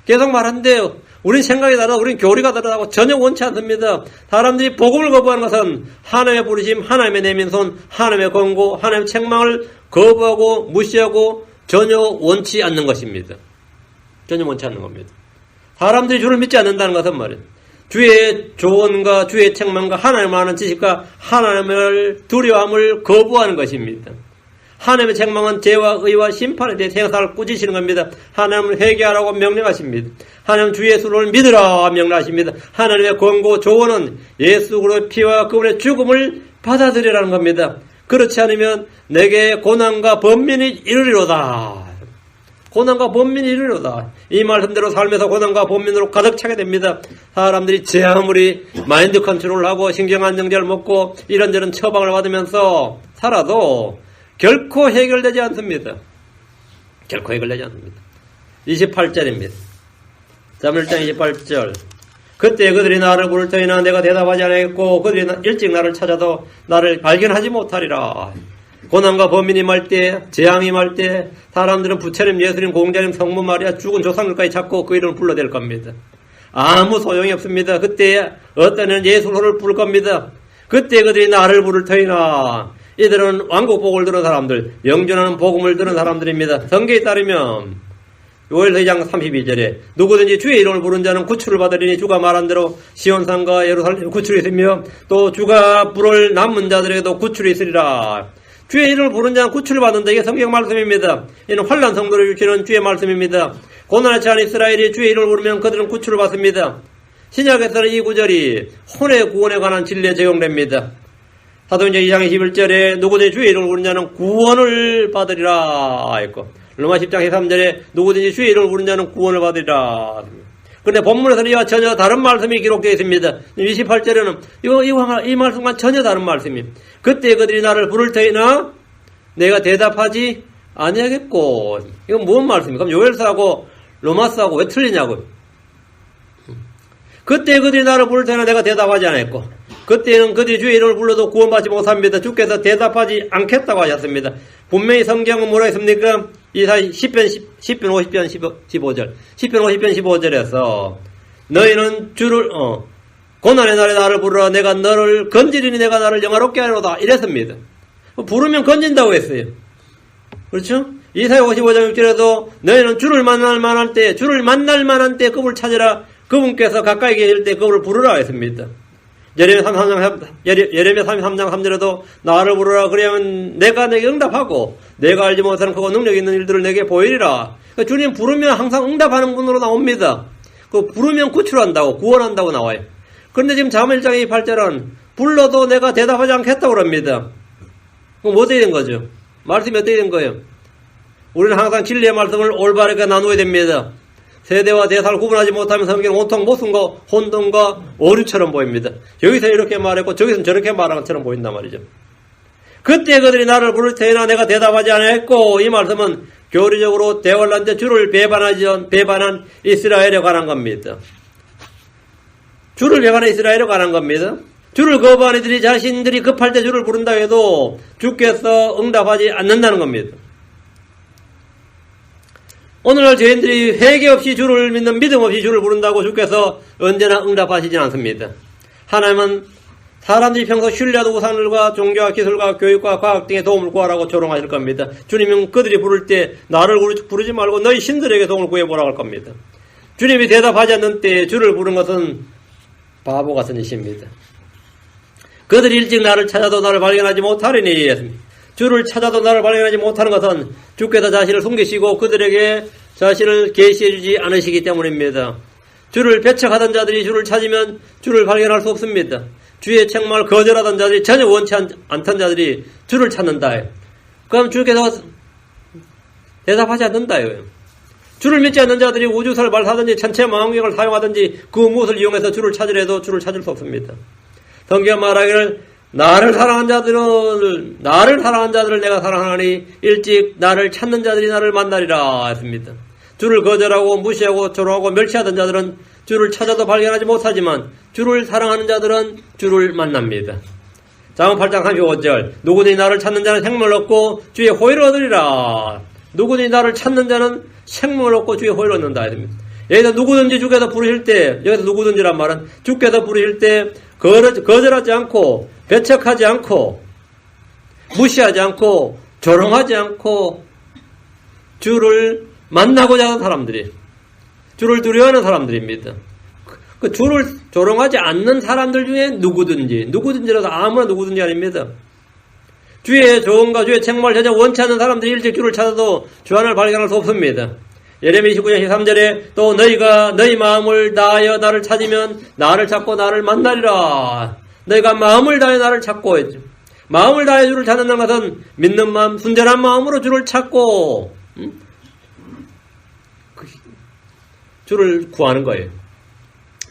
A: 계속 말한대요. 우린 생각이 다르다, 우린 교리가 다르다고 전혀 원치 않습니다. 사람들이 복음을 거부하는 것은 하나님의 부르심, 하나님의 내민 손, 하나님의 권고, 하나님의 책망을 거부하고 무시하고 전혀 원치 않는 것입니다. 전혀 원치 않는 겁니다. 사람들이 주를 믿지 않는다는 것은 말이에요. 주의 조언과 주의 책망과 하나님을 아는 지식과 하나님을 두려움을 거부하는 것입니다. 하나님의 책망은 죄와 의와 심판에 대해 생사를 꾸짖으시는 겁니다. 하나님을 회개하라고 명령하십니다. 하나님 주 예수를 믿으라 명령하십니다. 하나님의 권고 조언은 예수 그리스도의 피와 그분의 죽음을 받아들이라는 겁니다. 그렇지 않으면 내게 고난과 번민이 이르리로다. 고난과 번민이 이르리로다. 이 말씀대로 삶에서 고난과 번민으로 가득 차게 됩니다. 사람들이 제 아무리 마인드 컨트롤을 하고 신경안정제를 먹고 이런저런 처방을 받으면서 살아도 결코 해결되지 않습니다. 결코 해결되지 않습니다. 28절입니다. 사무엘 1장 28절. 그때 그들이 나를 부를 터이나 내가 대답하지 않았고 그들이 일찍 나를 찾아도 나를 발견하지 못하리라. 고난과 범민이 임할 때, 재앙이 임할 때 사람들은 부처님, 예수님, 공자님, 성모 마리아, 죽은 조상들까지 찾고 그 이름을 불러댈 겁니다. 아무 소용이 없습니다. 그때 어떤 애는 예수를 부를 겁니다. 그때 그들이 나를 부를 터이나 이들은 왕국복을 들은 사람들, 영존하는 복음을 들은 사람들입니다. 성경에 따르면 요엘 2장 32절에 누구든지 주의 이름을 부른 자는 구출을 받으리니 주가 말한 대로 시온산과 예루살렘에 구출이 있으며 또 주가 부를 남은 자들에게도 구출이 있으리라. 주의 이름을 부른 자는 구출을 받는다. 이게 성경 말씀입니다. 이는 환난 성도를 주시는 주의 말씀입니다. 고난에 처한 이스라엘이 주의 이름을 부르면 그들은 구출을 받습니다. 신약에서는 이 구절이 혼의 구원에 관한 진리에 적용됩니다. 사도행전 2장 21절에 누구든지 주의 이름을 부른 자는 구원을 받으리라 했고 로마 10장 13절에 누구든지 주의 이름을 부른 자는 구원을 받으리라. 그런데 본문에서는 이와 전혀 다른 말씀이 기록되어 있습니다. 28절에는 이 말씀과 전혀 다른 말씀입니다. 그때 그들이 나를 부를 터이나 내가 대답하지 아니하겠고. 이건 무슨 말씀입니까? 그럼 요엘서하고 로마서하고 왜 틀리냐고요. 그때 그들이 나를 부를 터이나 내가 대답하지 않았고 그때는 그들이 주의 이름을 불러도 구원받지 못합니다. 주께서 대답하지 않겠다고 하셨습니다. 분명히 성경은 뭐라 했습니까? 이사야 10편 50편 15절 10편 50편 15절에서 너희는 주를 고난의 날에 나를 부르라 내가 너를 건지리니 내가 나를 영화롭게 하리로다 이랬습니다. 부르면 건진다고 했어요. 그렇죠? 이사야 55장 6절에도 너희는 주를 만날 만한 때 그분을 찾으라 그분께서 가까이 계실 때 그분을 부르라 했습니다. 예레미야 33장 3절에도 나를 부르라 그러면 내가 내게 응답하고 내가 알지 못하는 크고 능력 있는 일들을 내게 보이리라. 그러니까 주님 부르면 항상 응답하는 분으로 나옵니다. 그 부르면 구출한다고 구원한다고 나와요. 그런데 지금 사무엘 1장 28절은 불러도 내가 대답하지 않겠다고 합니다. 그럼 어떻게 된 거죠? 말씀이 어떻게 된 거예요? 우리는 항상 진리의 말씀을 올바르게 나누어야 됩니다. 세대와 대사를 구분하지 못하면 성경은 온통 모순과 혼돈과 오류처럼 보입니다. 여기서 이렇게 말했고 저기서는 저렇게 말한 것처럼 보인단 말이죠. 그때 그들이 나를 부를 때나 내가 대답하지 않았고, 이 말씀은 교리적으로 대환란 때 주를 배반한 이스라엘에 관한 겁니다. 주를 배반한 이스라엘에 관한 겁니다. 주를 거부한 이들이 자신들이 급할 때 주를 부른다 해도 주께서 응답하지 않는다는 겁니다. 오늘날 죄인들이 회개 없이 주를 믿는 믿음 없이 주를 부른다고 주께서 언제나 응답하시진 않습니다. 하나님은 사람들이 평소 신뢰하던 우상들과 종교와 기술과 교육과 과학 등의 도움을 구하라고 조롱하실 겁니다. 주님은 그들이 부를 때 나를 부르지 말고 너희 신들에게 도움을 구해보라고 할 겁니다. 주님이 대답하지 않는 때에 주를 부른 것은 바보 같은 짓입니다. 그들이 일찍 나를 찾아도 나를 발견하지 못하리니 했습니다. 주를 찾아도 나를 발견하지 못하는 것은 주께서 자신을 숨기시고 그들에게 자신을 계시해 주지 않으시기 때문입니다. 주를 배척하던 자들이 주를 찾으면 주를 발견할 수 없습니다. 주의 책망을 거절하던 자들이 전혀 원치 않던 자들이 주를 찾는다. 그럼 주께서 대답하지 않는다. 주를 믿지 않는 자들이 우주선을 발사하든지 천체 망원경을 사용하든지 그 무엇을 이용해서 주를 찾으려도 주를 찾을 수 없습니다. 성경 말하기를 나를 사랑한 자들을 내가 사랑하니 일찍 나를 찾는 자들이 나를 만나리라 했습니다. 주를 거절하고 무시하고 조롱하고 멸시하던 자들은 주를 찾아도 발견하지 못하지만 주를 사랑하는 자들은 주를 만납니다. 잠언 8장 35절 누구든지 나를 찾는 자는 생명을 얻고 주의 호의를 얻으리라. 누구든지 나를 찾는 자는 생명을 얻고 주의 호의를 얻는다 했습니다. 여기서 누구든지 주께서 부르실 때, 여기서 누구든지란 말은 주께서 부르실 때 거절하지 않고 배척하지 않고 무시하지 않고 조롱하지 않고 주를 만나고자 하는 사람들이, 주를 두려워하는 사람들입니다. 그 주를 조롱하지 않는 사람들 중에 누구든지라도 아무나 누구든지 아닙니다. 주의 조언과 주의 책망을 전혀 원치 않는 사람들이 일찍 주를 찾아도 주 안을 발견할 수 없습니다. 예레미야 29장 13절에 또 너희가 너희 마음을 다하여 나를 찾으면 나를 찾고 나를 만나리라. 너희가 마음을 다하여 나를 찾고 했죠. 마음을 다하여 주를 찾는 것은 믿는 마음, 순전한 마음으로 주를 찾고 주를 구하는 거예요.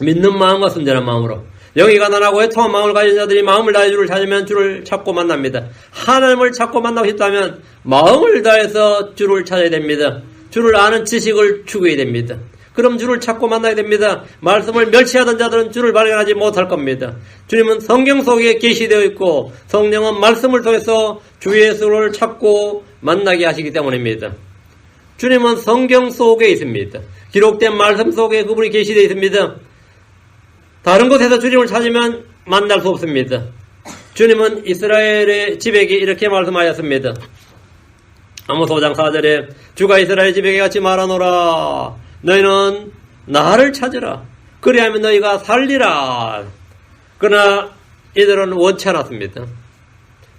A: 믿는 마음과 순전한 마음으로. 영이 가난하고 애통한 마음을 가진 자들이 마음을 다해 주를 찾으면 주를 찾고 만납니다. 하나님을 찾고 만나고 싶다면 마음을 다해서 주를 찾아야 됩니다. 주를 아는 지식을 추구해야 됩니다. 그럼 주를 찾고 만나야 됩니다. 말씀을 멸시하던 자들은 주를 발견하지 못할 겁니다. 주님은 성경 속에 계시되어 있고 성령은 말씀을 통해서 주 예수를 찾고 만나게 하시기 때문입니다. 주님은 성경 속에 있습니다. 기록된 말씀 속에 그분이 계시되어 있습니다. 다른 곳에서 주님을 찾으면 만날 수 없습니다. 주님은 이스라엘의 지백에 이렇게 말씀하였습니다. 아모스 5장 4절에 주가 이스라엘 지백에 같이 말하노라. 너희는 나를 찾으라. 그리하면 너희가 살리라. 그러나 이들은 원치 않았습니다.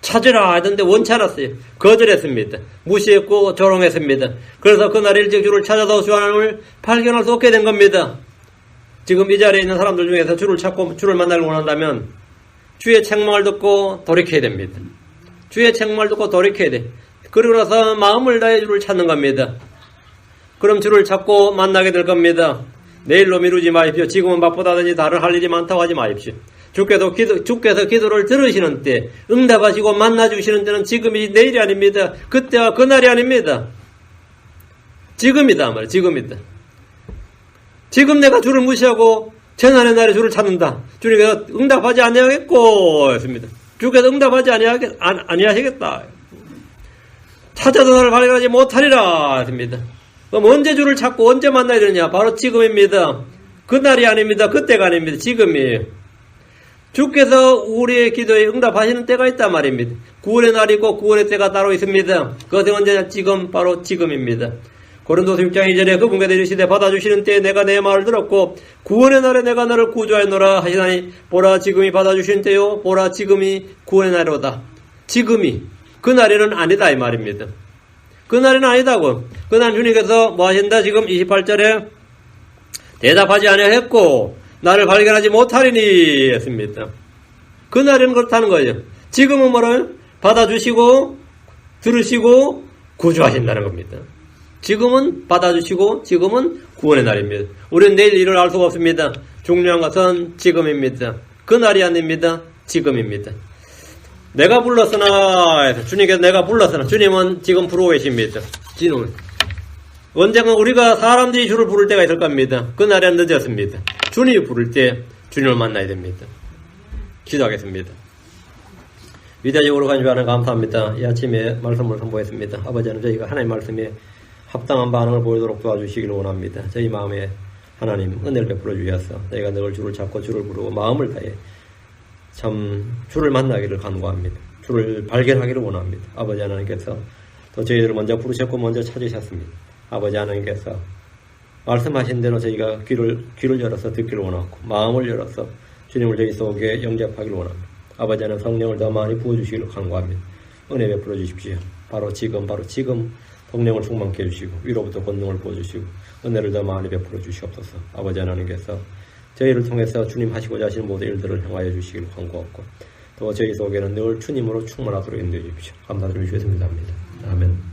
A: 찾으라 하던데 원치 않았어요. 거절했습니다. 무시했고 조롱했습니다. 그래서 그날 일찍 주를 찾아서 주 하나님을 발견할 수 없게 된 겁니다. 지금 이 자리에 있는 사람들 중에서 주를 찾고 주를 만나길 원한다면 주의 책망을 듣고 돌이켜야 됩니다. 주의 책망을 듣고 돌이켜야 돼. 그리고 나서 마음을 다해 주를 찾는 겁니다. 그럼 주를 찾고 만나게 될 겁니다. 내일로 미루지 마십시오. 지금은 바쁘다든지 다른 할 일이 많다고 하지 마십시오. 주께서 기도를 들으시는 때, 응답하시고 만나주시는 때는 지금이 내일이 아닙니다. 그때와 그날이 아닙니다. 지금이다 말이에요. 지금이다. 지금 내가 주를 무시하고 재난의 날에 주를 찾는다. 주님께서 응답하지 아니하겠고 했습니다. 주께서 응답하지 아니하시겠다. 찾아도 나를 발견하지 못하리라 했습니다. 그럼 언제 주를 찾고 언제 만나야 되느냐? 바로 지금입니다. 그날이 아닙니다. 그때가 아닙니다. 지금이에요. 주께서 우리의 기도에 응답하시는 때가 있단 말입니다. 구원의 날이 있고 구원의 때가 따로 있습니다. 그것은 언제냐? 지금, 바로 지금입니다. 고린도서 6장 2절에 그분께 이르시되 받아주시는 때에 내가 내 말을 들었고 구원의 날에 내가 너를 구조하였노라 하시나니 보라 지금이 받아주시는 때요 보라 지금이 구원의 날이로다. 지금이 그날에는 아니다 이 말입니다. 그날에는 아니다고. 그날 주님께서 뭐 하신다? 지금 28절에 대답하지 아니하였고 나를 발견하지 못하리니 했습니다. 그날에는 그렇다는 거예요. 지금은 뭐라요? 받아주시고 들으시고 구조하신다는 겁니다. 지금은 받아주시고 지금은 구원의 날입니다. 우리는 내일 일을 알 수가 없습니다. 중요한 것은 지금입니다. 그날이 아닙니다. 지금입니다. 내가 불렀으나 주님께서 내가 불렀으나 주님은 지금 부르고 계십니다. 지금 언젠가 우리가 사람들이 주를 부를 때가 있을 겁니다. 그날은 늦었습니다. 주님이 부를 때 주님을 만나야 됩니다. 기도하겠습니다. 위대하고 간주 하나님 감사합니다. 이 아침에 말씀을 선보였습니다. 아버지 하나님 저희가 하나님 말씀에 합당한 반응을 보이도록 도와주시기를 원합니다. 저희 마음에 하나님 은혜를 베풀어 주셔서 저희가 늘 주를 찾고 주를 부르고 마음을 다해 참 주를 만나기를 간구합니다. 주를 발견하기를 원합니다. 아버지 하나님께서 또 저희들을 먼저 부르셨고 먼저 찾으셨습니다. 아버지 하나님께서 말씀하신 대로 저희가 귀를 열어서 듣기를 원하고 마음을 열어서 주님을 저희 속에 영접하기를 원합니다. 아버지 하나님 성령을 더 많이 부어주시기를 간구합니다. 은혜 베풀어 주십시오. 바로 지금 성령을 충만케 해주시고 위로부터 권능을 부어주시고 은혜를 더 많이 베풀어 주시옵소서. 아버지 하나님께서 저희를 통해서 주님 하시고자 하시는 모든 일들을 행하여 주시기를 간구하고 또 저희 속에는 늘 주님으로 충만하도록 인도해 주십시오. 감사드리며 주의 성도합니다. 아멘.